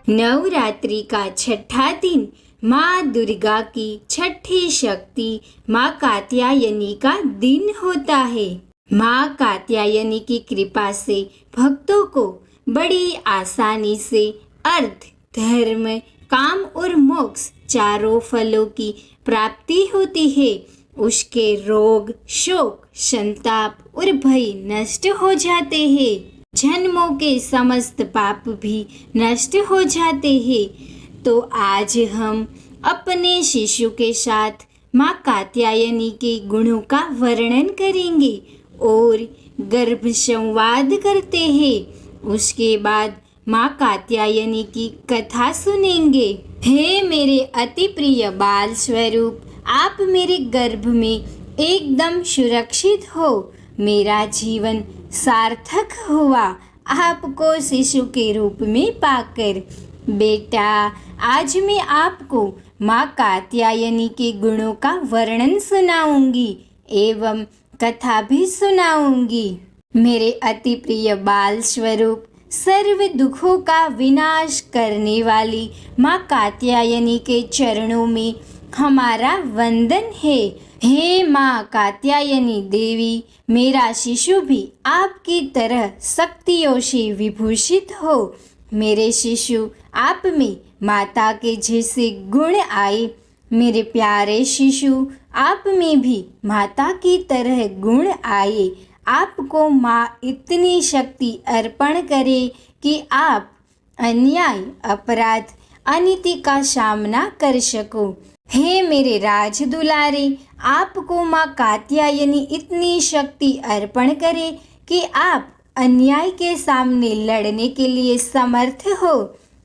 नवरात्रि का छठा दिन माँ दुर्गा की छठी शक्ति माँ कात्यायनी का दिन होता है। माँ कात्यायनी की कृपा से भक्तों को बड़ी आसानी से अर्थ, धर्म, काम और मोक्ष चारों फलों की प्राप्ति होती है। उसके रोग, शोक, संताप और भय नष्ट हो जाते हैं। जन्मों के समस्त पाप भी नष्ट हो जाते हैं। तो आज हम अपने शिशु के साथ माँ कात्यायनी के गुणों का वर्णन करेंगे और गर्भ संवाद करते हैं। उसके बाद माँ कात्यायनी की कथा सुनेंगे। हे मेरे अति प्रिय बाल स्वरूप, आप मेरे गर्भ में एकदम सुरक्षित हो। मेरा जीवन सार्थक हुआ आपको शिशु के रूप में पाकर। बेटा, आज मैं आपको माँ कात्यायनी के गुणों का वर्णन सुनाऊंगी एवं कथा भी सुनाऊंगी। मेरे अति प्रिय बाल स्वरूप, सर्व दुखों का विनाश करने वाली माँ कात्यायनी के चरणों में हमारा वंदन है। हे माँ कात्यायनी देवी, मेरा शिशु भी आपकी तरह शक्तियों से विभूषित हो। मेरे शिशु आप में माता के जैसे गुण आए। मेरे प्यारे शिशु, आप में भी माता की तरह गुण आए। आपको माँ इतनी शक्ति अर्पण करे कि आप अन्याय, अपराध, अनीति का सामना कर सको। हे मेरे राज दुलारे, आपको माँ कात्यायनी इतनी शक्ति अर्पण करे कि आप अन्याय के सामने लड़ने के लिए समर्थ हो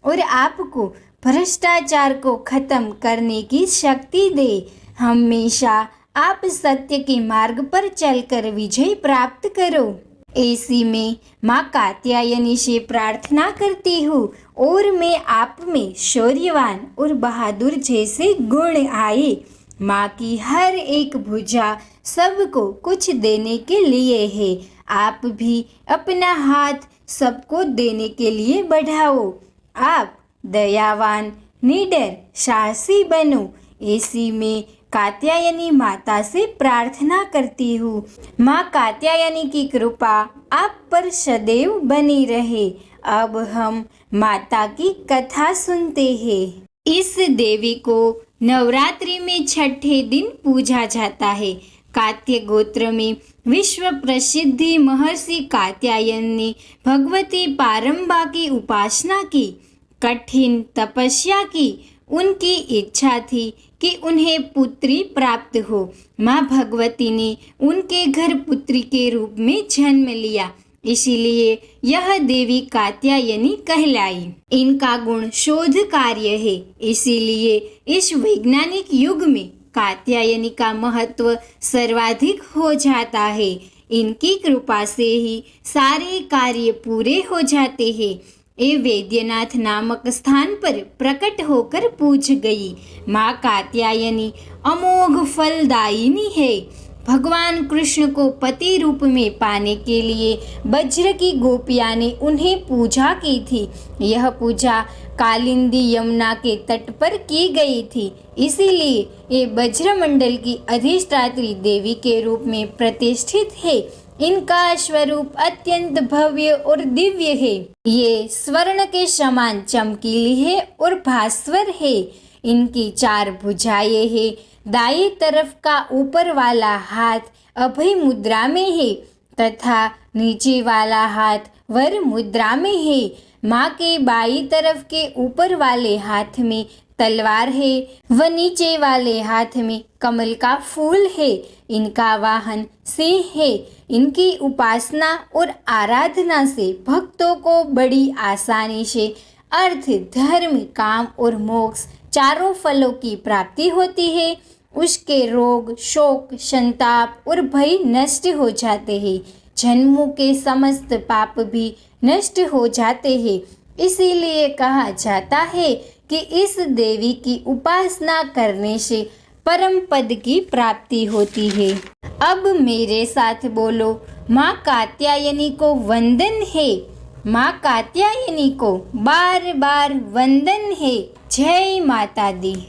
और आपको भ्रष्टाचार को खत्म करने की शक्ति दे। हमेशा आप सत्य के मार्ग पर चलकर विजय प्राप्त करो। ऐसी मैं माँ कात्यायनी से प्रार्थना करती हूँ और मैं आप में शौर्यवान और बहादुर जैसे गुण आए। माँ की हर एक भुजा सबको कुछ देने के लिए है। आप भी अपना हाथ सबको देने के लिए बढ़ाओ। आप दयावान, निडर, साहसी बनो। ऐसी मैं कात्यायनी माता से प्रार्थना करती हूँ। माँ कात्यायनी की कृपा आप पर सदैव बनी रहे। अब हम माता की कथा सुनते हैं। इस देवी को नवरात्रि में छठे दिन पूजा जाता है। कात्य गोत्र में विश्व प्रसिद्धि महर्षि कात्यायन ने भगवती पारंबा की उपासना की, कठिन तपस्या की। उनकी इच्छा थी कि उन्हें पुत्री प्राप्त हो। माँ भगवती ने उनके घर पुत्री के रूप में जन्म लिया, इसीलिए यह देवी कात्यायनी कहलाई। इनका गुण शोध कार्य है, इसीलिए इस वैज्ञानिक युग में कात्यायनी का महत्व सर्वाधिक हो जाता है। इनकी कृपा से ही सारे कार्य पूरे हो जाते हैं। ये वैद्यनाथ नामक स्थान पर प्रकट होकर पूज गई। माँ कात्यायनी अमोघ फलदायिनी है। भगवान कृष्ण को पति रूप में पाने के लिए वज्र की गोपियां ने उन्हें पूजा की थी। यह पूजा कालिंदी यमुना के तट पर की गई थी, इसीलिए ये वज्रमंडल की अधिष्ठात्री देवी के रूप में प्रतिष्ठित है। इनका स्वरूप अत्यंत भव्य और दिव्य है। ये स्वर्ण के समान चमकीली है और भास्वर है। इनकी 4 भुजाएं हैं। दाएं तरफ का ऊपर वाला हाथ अभय मुद्रा में है तथा नीचे वाला हाथ वर मुद्रा में है। माँ के बाईं तरफ के ऊपर वाले हाथ में तलवार है व नीचे वाले हाथ में कमल का फूल है। इनका वाहन सिंह है। इनकी उपासना और आराधना से भक्तों को बड़ी आसानी से अर्थ, धर्म, काम और मोक्ष चारों फलों की प्राप्ति होती है। उसके रोग, शोक, संताप और भय नष्ट हो जाते हैं। जन्मों के समस्त पाप भी नष्ट हो जाते हैं। इसीलिए कहा जाता है कि इस देवी की उपासना करने से परम पद की प्राप्ति होती है। अब मेरे साथ बोलो, माँ कात्यायनी को वंदन है। माँ कात्यायनी को बार बार वंदन है। जय माता दी।